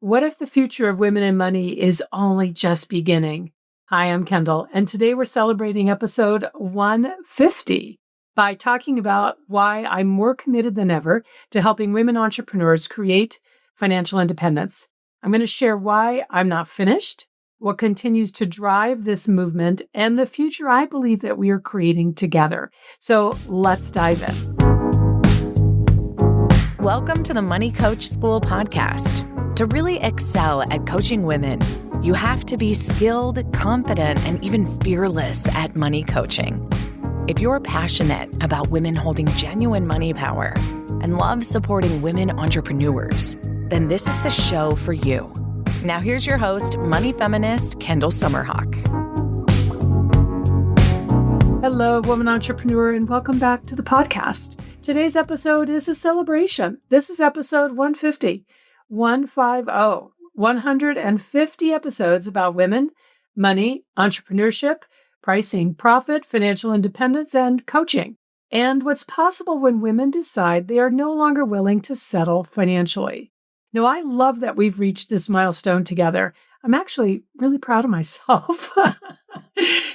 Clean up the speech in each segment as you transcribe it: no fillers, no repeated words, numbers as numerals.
What if the future of women and money is only just beginning? Hi, I'm Kendall, and today we're celebrating episode 150 by talking about why I'm more committed than ever to helping women entrepreneurs create financial independence. I'm going to share why I'm not finished, what continues to drive this movement, and the future I believe that we are creating together. So let's dive in. Welcome to the Money Coach School podcast. To really excel at coaching women, you have to be skilled, confident, and even fearless at money coaching. If you're passionate about women holding genuine money power and love supporting women entrepreneurs, then this is the show for you. Now here's your host, money feminist Kendall Summerhawk. Hello, woman entrepreneur, and welcome back to the podcast. Today's episode is a celebration. This is episode 150. 150 episodes about women, money, entrepreneurship, pricing, profit, financial independence, and coaching, and what's possible when women decide they are no longer willing to settle financially. Now, I love that we've reached this milestone together. I'm actually really proud of myself.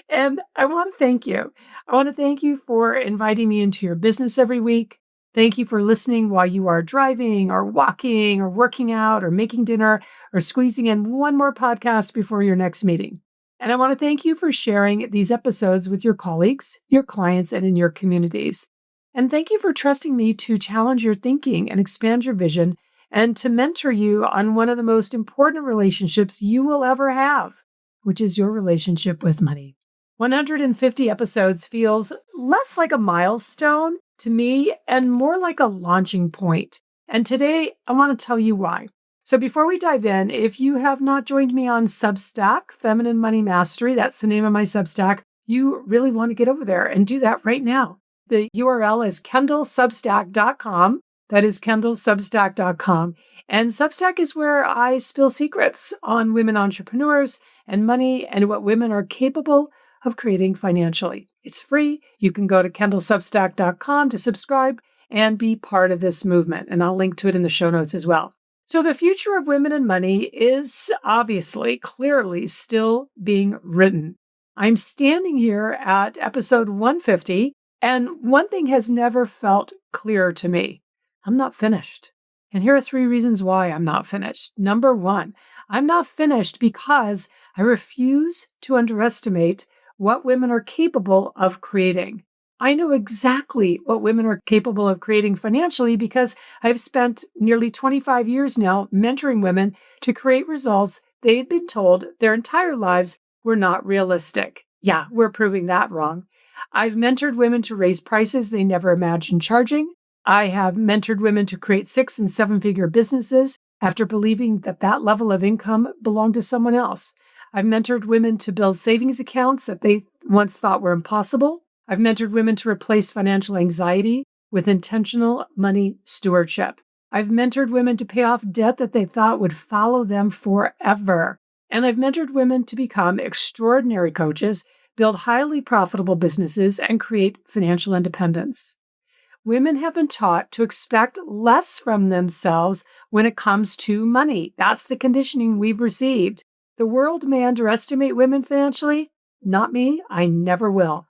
And I want to thank you. I want to thank you for inviting me into your business every week. Thank you for listening while you are driving or walking or working out or making dinner or squeezing in one more podcast before your next meeting. And I want to thank you for sharing these episodes with your colleagues, your clients, and in your communities. And thank you for trusting me to challenge your thinking and expand your vision and to mentor you on one of the most important relationships you will ever have, which is your relationship with money. 150 episodes feels less like a milestone to me and more like a launching point. And today I want to tell you why. So before we dive in, if you have not joined me on Substack, Feminine Money Mastery, that's the name of my Substack, you really want to get over there and do that right now. The URL is kendallsubstack.com. That is kendallsubstack.com. And Substack is where I spill secrets on women entrepreneurs and money and what women are capable of creating financially. It's free. You can go to kendallsubstack.com to subscribe and be part of this movement. And I'll link to it in the show notes as well. So the future of women and money is obviously, clearly still being written. I'm standing here at episode 150, and one thing has never felt clearer to me. I'm not finished. And here are 3 reasons why I'm not finished. Number 1, I'm not finished because I refuse to underestimate what women are capable of creating. I know exactly what women are capable of creating financially because I've spent nearly 25 years now mentoring women to create results they had been told their entire lives were not realistic. Yeah, we're proving that wrong. I've mentored women to raise prices they never imagined charging. I have mentored women to create 6- and 7-figure businesses after believing that that level of income belonged to someone else. I've mentored women to build savings accounts that they once thought were impossible. I've mentored women to replace financial anxiety with intentional money stewardship. I've mentored women to pay off debt that they thought would follow them forever. And I've mentored women to become extraordinary coaches, build highly profitable businesses, and create financial independence. Women have been taught to expect less from themselves when it comes to money. That's the conditioning we've received. The world may underestimate women financially. Not me. I never will.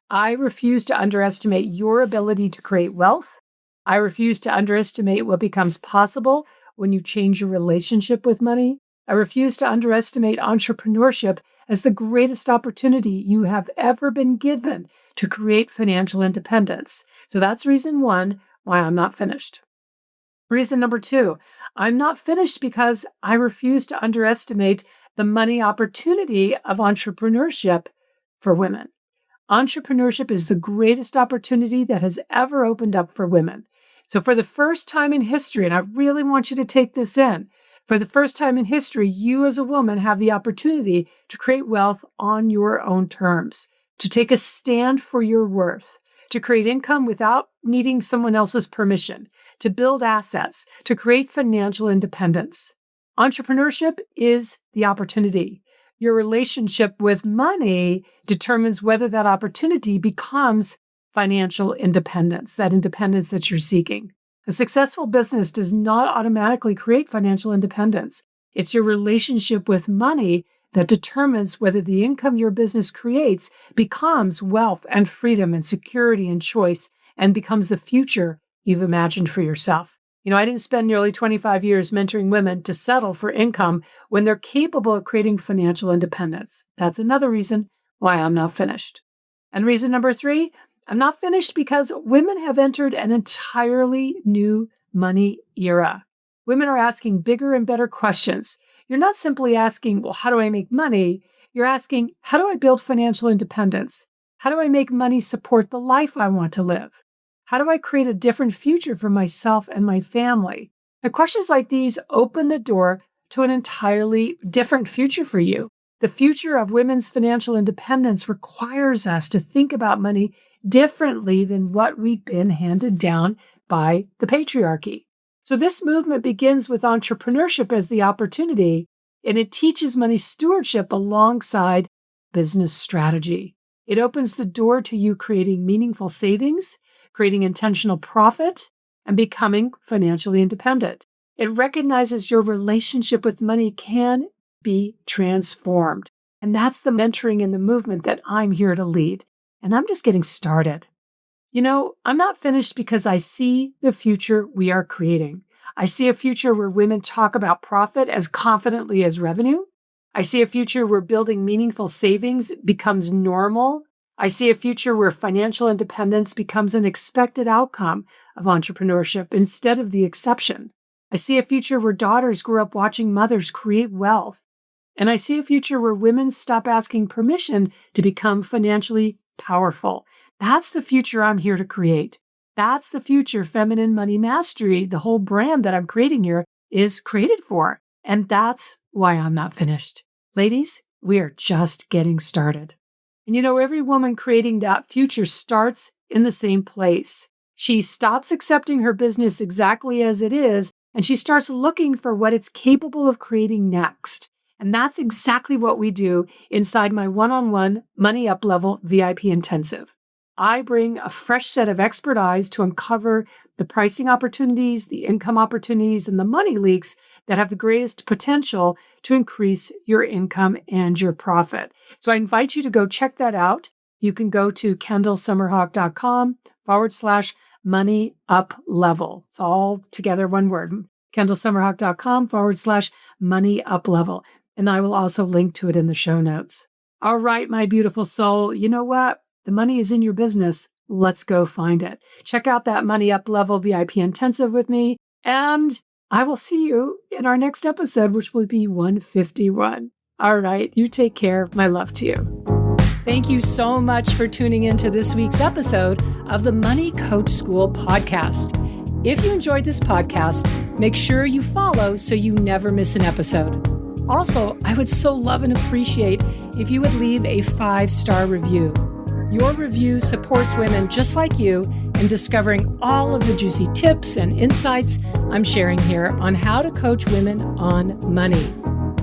I refuse to underestimate your ability to create wealth. I refuse to underestimate what becomes possible when you change your relationship with money. I refuse to underestimate entrepreneurship as the greatest opportunity you have ever been given to create financial independence. So that's reason 1 why I'm not finished. Reason number 2, I'm not finished because I refuse to underestimate the money opportunity of entrepreneurship for women. Entrepreneurship is the greatest opportunity that has ever opened up for women. So for the first time in history, and I really want you to take this in, for the first time in history, you as a woman have the opportunity to create wealth on your own terms, to take a stand for your worth, to create income without needing someone else's permission, to build assets, to create financial independence. Entrepreneurship is the opportunity. Your relationship with money determines whether that opportunity becomes financial independence, that independence that you're seeking. A successful business does not automatically create financial independence. It's your relationship with money that determines whether the income your business creates becomes wealth and freedom and security and choice and becomes the future you've imagined for yourself. I didn't spend nearly 25 years mentoring women to settle for income when they're capable of creating financial independence. That's another reason why I'm not finished. And reason number 3, I'm not finished because women have entered an entirely new money era. Women are asking bigger and better questions. You're not simply asking, well, how do I make money? You're asking, how do I build financial independence? How do I make money support the life I want to live? How do I create a different future for myself and my family? Now, questions like these open the door to an entirely different future for you. The future of women's financial independence requires us to think about money differently than what we've been handed down by the patriarchy. So this movement begins with entrepreneurship as the opportunity, and it teaches money stewardship alongside business strategy. It opens the door to you creating meaningful savings, creating intentional profit, and becoming financially independent. It recognizes your relationship with money can be transformed. And that's the mentoring and the movement that I'm here to lead. And I'm just getting started. I'm not finished because I see the future we are creating. I see a future where women talk about profit as confidently as revenue. I see a future where building meaningful savings becomes normal. I see a future where financial independence becomes an expected outcome of entrepreneurship instead of the exception. I see a future where daughters grow up watching mothers create wealth. And I see a future where women stop asking permission to become financially powerful. That's the future I'm here to create. That's the future Feminine Money Mastery, the whole brand that I'm creating here, is created for. And that's why I'm not finished. Ladies, we are just getting started. And every woman creating that future starts in the same place. She stops accepting her business exactly as it is, and she starts looking for what it's capable of creating next. And that's exactly what we do inside my one-on-one Money Up Level VIP Intensive. I bring a fresh set of expert eyes to uncover the pricing opportunities, the income opportunities, and the money leaks that have the greatest potential to increase your income and your profit. So I invite you to go check that out. You can go to kendallsummerhawk.com/money up level. It's all together one word, kendallsummerhawk.com/money up level. And I will also link to it in the show notes. All right, my beautiful soul, you know what? The money is in your business. Let's go find it. Check out that Money Up Level VIP Intensive with me, and I will see you in our next episode, which will be 151. All right, you take care. My love to you. Thank you so much for tuning into this week's episode of the Money Coach School podcast. If you enjoyed this podcast, make sure you follow so you never miss an episode. Also, I would so love and appreciate if you would leave a 5-star review. Your review supports women just like you in discovering all of the juicy tips and insights I'm sharing here on how to coach women on money.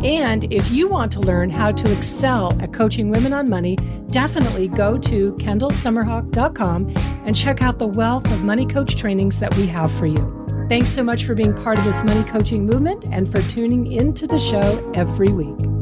And if you want to learn how to excel at coaching women on money, definitely go to kendallsummerhawk.com and check out the wealth of money coach trainings that we have for you. Thanks so much for being part of this money coaching movement and for tuning into the show every week.